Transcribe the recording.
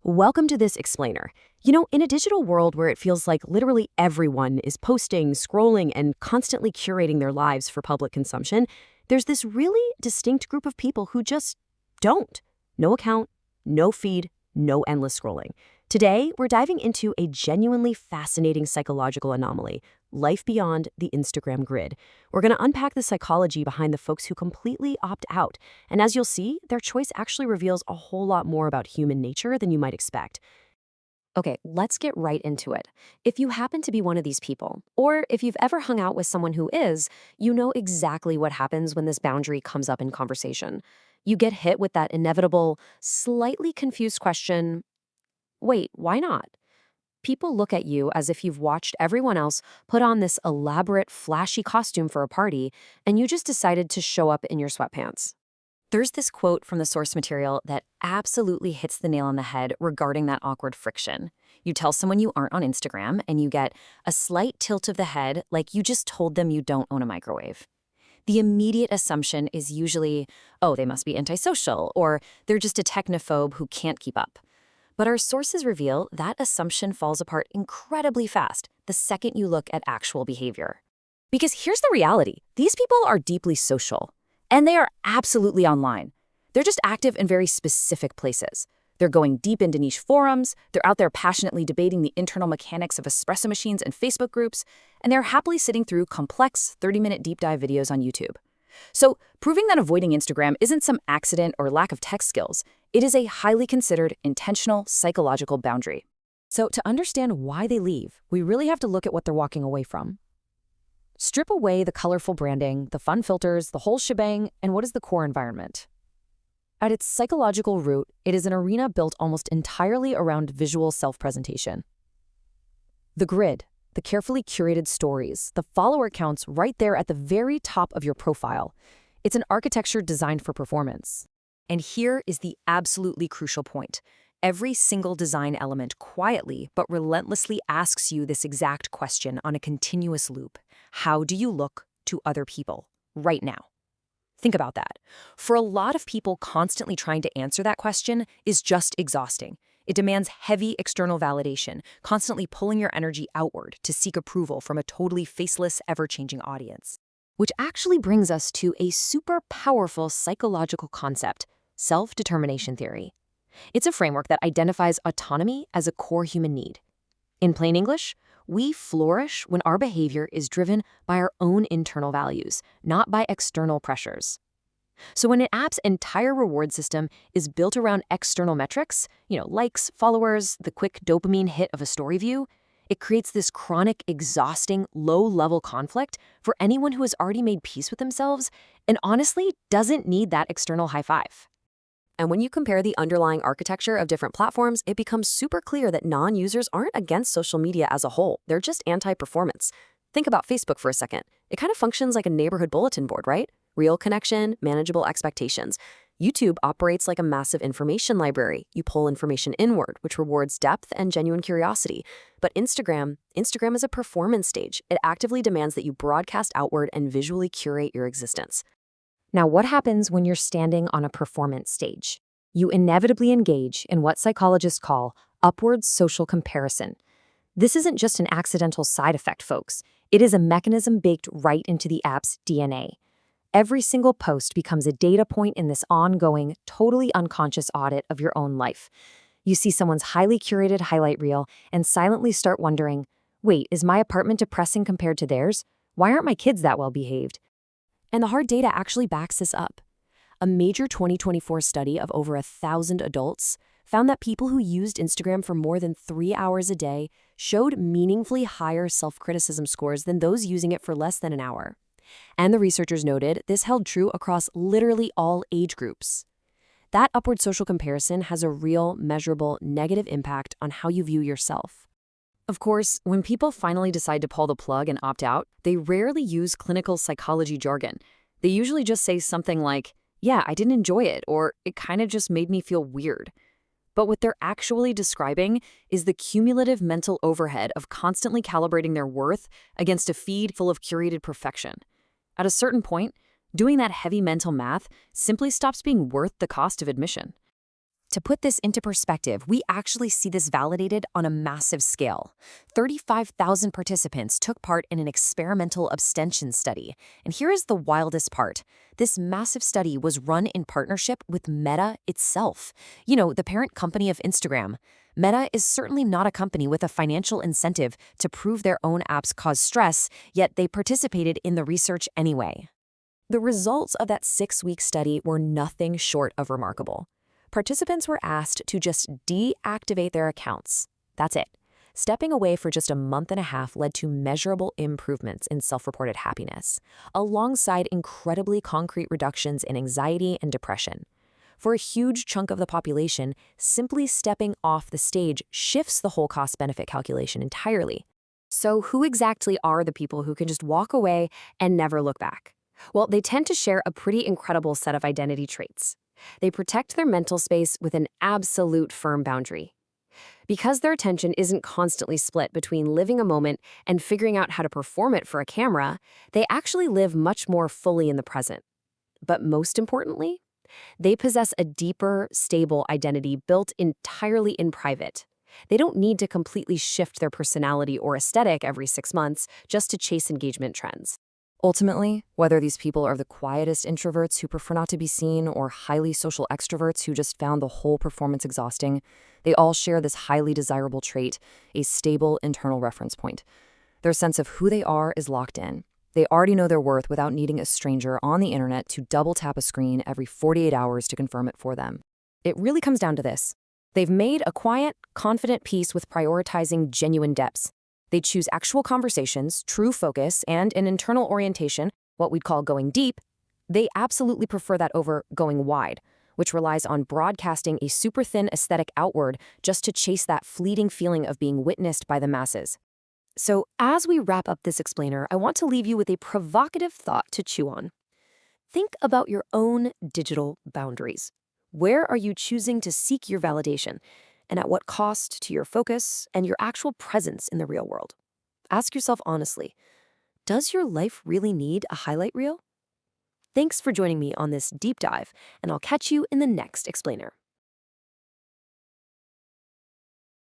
Welcome to this explainer. In a digital world where it feels like literally everyone is posting, scrolling, and constantly curating their lives for public consumption, there's this really distinct group of people who just don't. No account, no feed, no endless scrolling. Today, we're diving into a genuinely fascinating psychological anomaly, life beyond the Instagram grid. We're going to unpack the psychology behind the folks who completely opt out. And as you'll see, their choice actually reveals a whole lot more about human nature than you might expect. Okay, let's get right into it. If you happen to be one of these people, or if you've ever hung out with someone who is, you know exactly what happens when this boundary comes up in conversation. You get hit with that inevitable, slightly confused question, wait, why not? People look at you as if you've watched everyone else put on this elaborate, flashy costume for a party, and you just decided to show up in your sweatpants. There's this quote from the source material that absolutely hits the nail on the head regarding that awkward friction. You tell someone you aren't on Instagram, and you get a slight tilt of the head like you just told them you don't own a microwave. The immediate assumption is usually, oh, they must be antisocial, or they're just a technophobe who can't keep up. But our sources reveal that assumption falls apart incredibly fast the second you look at actual behavior. Because here's the reality. These people are deeply social. And they are absolutely online. They're just active in very specific places. They're going deep into niche forums, they're out there passionately debating the internal mechanics of espresso machines and Facebook groups, and they're happily sitting through complex 30-minute deep dive videos on YouTube. So, proving that avoiding Instagram isn't some accident or lack of tech skills, it is a highly considered, intentional, psychological boundary. So, to understand why they leave, we really have to look at what they're walking away from. Strip away the colorful branding, the fun filters, the whole shebang, and what is the core environment? At its psychological root, it is an arena built almost entirely around visual self-presentation. The grid, the carefully curated stories, the follower counts right there at the very top of your profile. It's an architecture designed for performance. And here is the absolutely crucial point. Every single design element quietly but relentlessly asks you this exact question on a continuous loop. How do you look to other people right now? Think about that. For a lot of people, constantly trying to answer that question is just exhausting. It demands heavy external validation, constantly pulling your energy outward to seek approval from a totally faceless, ever-changing audience. Which actually brings us to a super powerful psychological concept, self-determination theory. It's a framework that identifies autonomy as a core human need. In plain English, we flourish when our behavior is driven by our own internal values, not by external pressures. So when an app's entire reward system is built around external metrics, likes, followers, the quick dopamine hit of a story view, it creates this chronic, exhausting, low-level conflict for anyone who has already made peace with themselves and honestly doesn't need that external high five. And when you compare the underlying architecture of different platforms, it becomes super clear that non-users aren't against social media as a whole. They're just anti-performance. Think about Facebook for a second. It kind of functions like a neighborhood bulletin board, right? Real connection, manageable expectations. YouTube operates like a massive information library. You pull information inward, which rewards depth and genuine curiosity. But Instagram is a performance stage. It actively demands that you broadcast outward and visually curate your existence. Now, what happens when you're standing on a performance stage? You inevitably engage in what psychologists call upward social comparison. This isn't just an accidental side effect, folks. It is a mechanism baked right into the app's DNA. Every single post becomes a data point in this ongoing, totally unconscious audit of your own life. You see someone's highly curated highlight reel and silently start wondering, wait, is my apartment depressing compared to theirs? Why aren't my kids that well behaved? And the hard data actually backs this up. A major 2024 study of over 1,000 adults found that people who used Instagram for more than 3 hours a day showed meaningfully higher self-criticism scores than those using it for less than an hour. And the researchers noted this held true across literally all age groups. That upward social comparison has a real, measurable, negative impact on how you view yourself. Of course, when people finally decide to pull the plug and opt out, they rarely use clinical psychology jargon. They usually just say something like, yeah, I didn't enjoy it, or it kind of just made me feel weird. But what they're actually describing is the cumulative mental overhead of constantly calibrating their worth against a feed full of curated perfection. At a certain point, doing that heavy mental math simply stops being worth the cost of admission. To put this into perspective, we actually see this validated on a massive scale. 35,000 participants took part in an experimental abstention study. And here is the wildest part. This massive study was run in partnership with Meta itself. You know, the parent company of Instagram. Meta is certainly not a company with a financial incentive to prove their own apps cause stress, yet they participated in the research anyway. The results of that 6-week study were nothing short of remarkable. Participants were asked to just deactivate their accounts. That's it. Stepping away for just a month and a half led to measurable improvements in self-reported happiness, alongside incredibly concrete reductions in anxiety and depression. For a huge chunk of the population, simply stepping off the stage shifts the whole cost-benefit calculation entirely. So who exactly are the people who can just walk away and never look back? Well, they tend to share a pretty incredible set of identity traits. They protect their mental space with an absolute firm boundary. Because their attention isn't constantly split between living a moment and figuring out how to perform it for a camera, they actually live much more fully in the present. But most importantly, they possess a deeper, stable identity built entirely in private. They don't need to completely shift their personality or aesthetic every 6 months just to chase engagement trends. Ultimately, whether these people are the quietest introverts who prefer not to be seen or highly social extroverts who just found the whole performance exhausting, they all share this highly desirable trait, a stable internal reference point. Their sense of who they are is locked in. They already know their worth without needing a stranger on the internet to double tap a screen every 48 hours to confirm it for them. It really comes down to this. They've made a quiet, confident peace with prioritizing genuine depths. They choose actual conversations, true focus, and an internal orientation, what we'd call going deep. They absolutely prefer that over going wide, which relies on broadcasting a super thin aesthetic outward just to chase that fleeting feeling of being witnessed by the masses. So as we wrap up this explainer, I want to leave you with a provocative thought to chew on. Think about your own digital boundaries. Where are you choosing to seek your validation? And at what cost to your focus and your actual presence in the real world? Ask yourself honestly, does your life really need a highlight reel? Thanks for joining me on this deep dive, and I'll catch you in the next explainer.